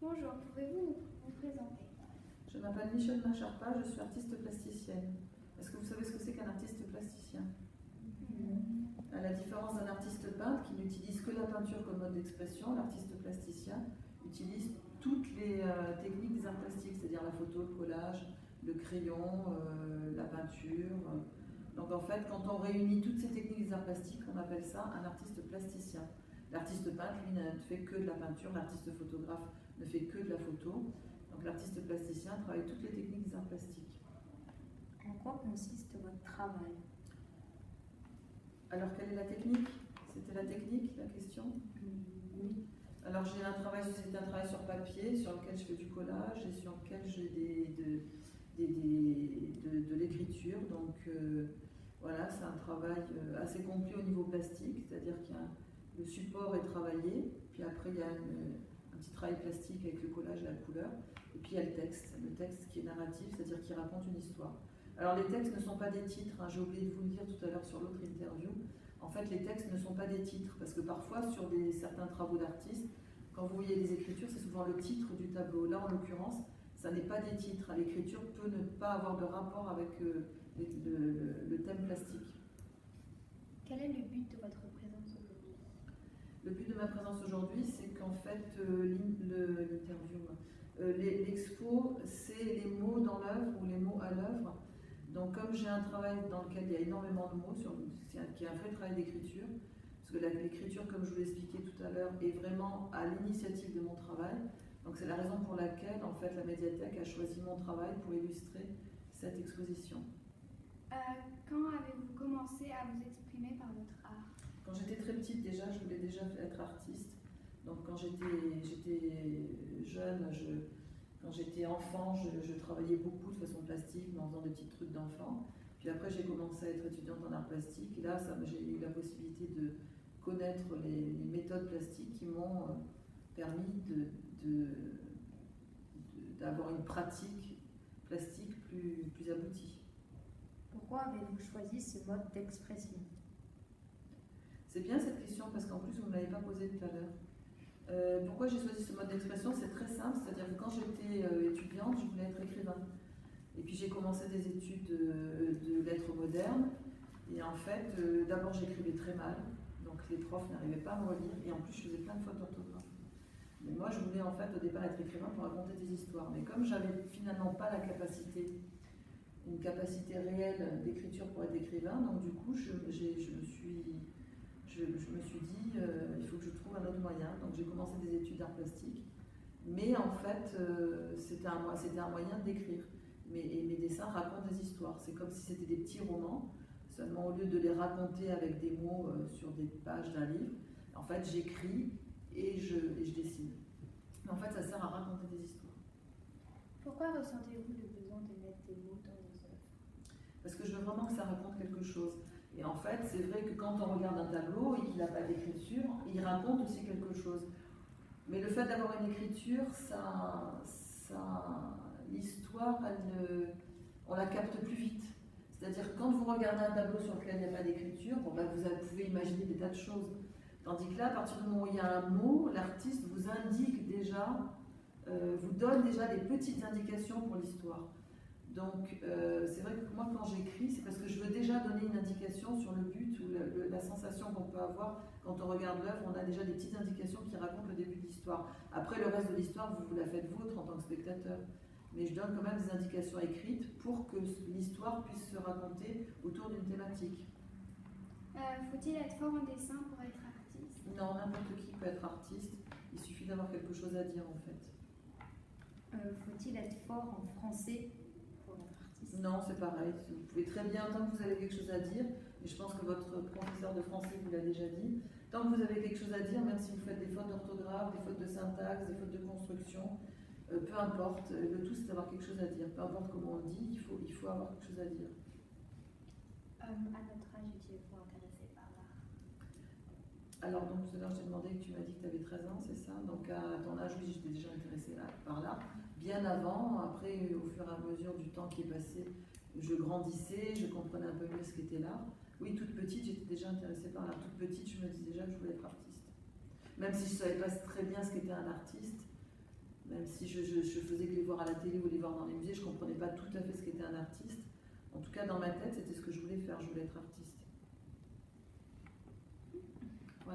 Bonjour, pouvez-vous vous présenter? Je m'appelle Michèle Macharpa, je suis artiste plasticienne. Est-ce que vous savez ce que c'est qu'un artiste plasticien? À la différence d'un artiste peintre qui n'utilise que la peinture comme mode d'expression, l'artiste plasticien utilise toutes les techniques des arts plastiques, c'est-à-dire la photo, le collage, le crayon, la peinture. Donc en fait, quand on réunit toutes ces techniques des arts plastiques, on appelle ça un artiste plasticien. L'artiste peintre, lui, ne fait que de la peinture, l'artiste photographe ne fait que de la photo. Donc l'artiste plasticien travaille toutes les techniques des arts plastiques. En quoi consiste votre travail? Alors quelle est la technique? C'était la technique, la question? Oui. Alors c'est un travail sur papier, sur lequel je fais du collage et sur lequel j'ai de l'écriture. Donc voilà, c'est un travail assez complet au niveau plastique, c'est-à-dire que le support est travaillé, puis après il y a un petit travail plastique avec le collage et la couleur, et puis il y a le texte qui est narratif, c'est-à-dire qui raconte une histoire. Alors les textes ne sont pas des titres, hein, j'ai oublié de vous le dire tout à l'heure sur l'autre interview. En fait, les textes ne sont pas des titres, parce que parfois, sur certains travaux d'artistes, quand vous voyez les écritures, c'est souvent le titre du tableau. Là, en l'occurrence, ça n'est pas des titres. L'écriture peut ne pas avoir de rapport avec le thème plastique. Quel est le but de votre présence aujourd'hui? Le but de ma présence aujourd'hui, c'est qu'en fait, l'expo, c'est les mots dans l'œuvre ou les mots à l'œuvre. Donc comme j'ai un travail dans lequel il y a énormément de mots, qui est un vrai travail d'écriture, parce que l'écriture, comme je vous l'ai expliqué tout à l'heure, est vraiment à l'initiative de mon travail. Donc c'est la raison pour laquelle en fait la médiathèque a choisi mon travail pour illustrer cette exposition. Quand avez-vous commencé à vous exprimer par votre art? Quand j'étais très petite déjà, je voulais déjà être artiste. Donc quand j'étais jeune, quand j'étais enfant, je travaillais beaucoup de façon plastique, en faisant des petits trucs d'enfant. Puis après, j'ai commencé à être étudiante en art plastique. Et là, j'ai eu la possibilité de connaître les méthodes plastiques qui m'ont permis d'avoir une pratique plastique plus aboutie. Pourquoi avez-vous choisi ce mode d'expression? C'est bien cette question parce qu'en plus, vous ne me l'avez pas posée tout à l'heure. Pourquoi j'ai choisi ce mode d'expression? C'est très simple, c'est-à-dire que quand j'étais étudiante, je voulais être écrivain. Et puis j'ai commencé des études de lettres modernes. Et en fait, d'abord j'écrivais très mal, donc les profs n'arrivaient pas à me relire. Et en plus, je faisais plein de fautes d'orthographe. Mais moi, je voulais en fait au départ être écrivain pour raconter des histoires. Mais comme j'avais finalement pas une capacité réelle d'écriture pour être écrivain, donc du coup, je me suis dit, il faut que je trouve un autre moyen. Donc j'ai commencé des études d'art plastique. Mais en fait, c'était un moyen d'écrire. Mes dessins racontent des histoires. C'est comme si c'était des petits romans, seulement au lieu de les raconter avec des mots sur des pages d'un livre, en fait j'écris et je dessine. En fait, ça sert à raconter des histoires. Pourquoi ressentez-vous le besoin de mettre des mots dans vos œuvres? Parce que je veux vraiment que ça raconte quelque chose. Et en fait, c'est vrai que quand on regarde un tableau et qu'il n'a pas d'écriture, il raconte aussi quelque chose. Mais le fait d'avoir une écriture, l'histoire, on la capte plus vite. C'est-à-dire que quand vous regardez un tableau sur lequel il n'y a pas d'écriture, vous pouvez imaginer des tas de choses. Tandis que là, à partir du moment où il y a un mot, l'artiste vous indique déjà, vous donne déjà des petites indications pour l'histoire. Donc c'est vrai que moi quand j'écris, c'est parce que je veux déjà donner une indication sur le but ou la sensation qu'on peut avoir quand on regarde l'œuvre. On a déjà des petites indications qui racontent le début de l'histoire. Après le reste de l'histoire, vous la faites vôtre en tant que spectateur. Mais je donne quand même des indications écrites pour que l'histoire puisse se raconter autour d'une thématique. Faut-il être fort en dessin pour être artiste? Non, n'importe qui peut être artiste. Il suffit d'avoir quelque chose à dire en fait. Faut-il être fort en français pour être artiste? Non, c'est pareil. Vous pouvez très bien, tant que vous avez quelque chose à dire, et je pense que votre professeur de français vous l'a déjà dit, tant que vous avez quelque chose à dire, même si vous faites des fautes d'orthographe, des fautes de syntaxe, des fautes de construction, peu importe, le tout c'est d'avoir quelque chose à dire. Peu importe comment on le dit, il faut avoir quelque chose à dire. À notre âge, étiez-vous intéressé par l'art? Alors, donc tout à l'heure, je t'ai demandé que tu m'as dit que tu avais 13 ans, c'est ça? Donc à ton âge, oui, j'étais déjà intéressée par l'art. Bien avant, après, au fur et à mesure du temps qui est passé, je grandissais, je comprenais un peu mieux ce qu'était l'art. Oui, toute petite, j'étais déjà intéressée par l'art. Toute petite, je me disais déjà que je voulais être artiste. Même si je ne savais pas très bien ce qu'était un artiste, Même si je faisais que les voir à la télé ou les voir dans les musées, je ne comprenais pas tout à fait ce qu'était un artiste. En tout cas, dans ma tête, c'était ce que je voulais faire, je voulais être artiste.